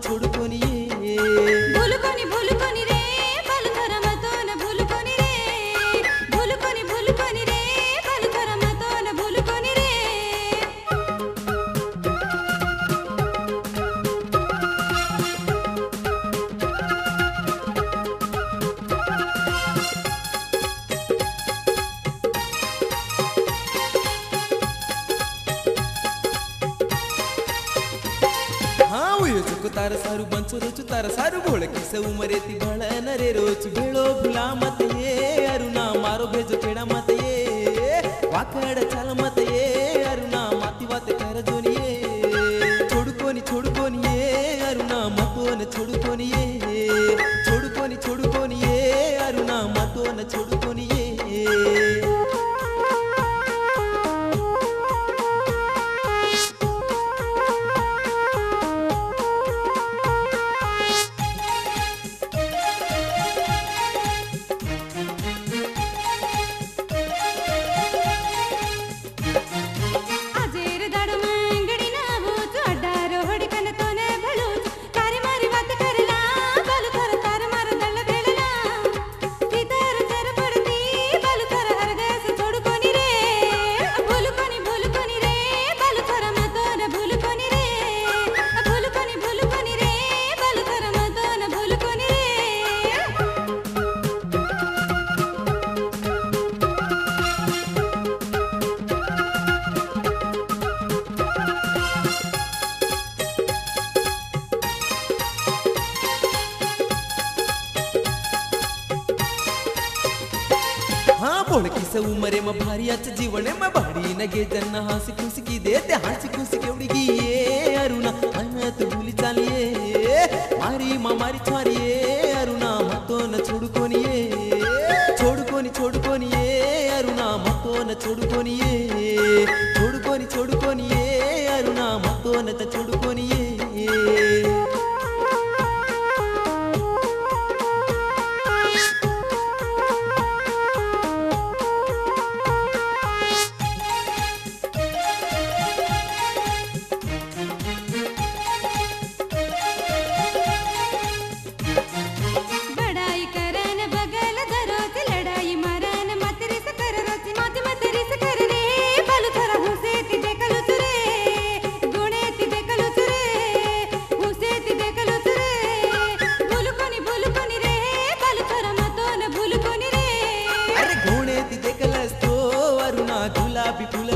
छोड़कोनी भूलकोनी भूलकोनी रे बलुथर मतोन भूलकोनी रे भूलकोनी भूलकोनी रे बलुथर मतोन भूलकोनी रे तार सारू बंचो रोचु तार सारू बोल किसे उमरे ती भला न रे रोच भेड़ो भुला मत ये अरुणा मारो भेजो केड़ा मत ये वाकड़ चल मत ये अरुणा माती बात कर जोनिए छोड़कोनी ये अरुणा मतोन छोड़कोनी ये अरुणा मतोन छोड़कोनी ये बोल किसे उमरे में भारी अच्छ जीवने में भारी नगे जन्ना हंसी खुशी की देते हंसी खुशी केवड़ी की ये अरुणा मैं तो भूली चालिए मारी माँ मारी छारिए अरुणा मतो न छोड़कोनी ये अरुणा मतो न छोड़कोनी ये अरुणा मतो न छोड़कोनी ये गुलाबी फूल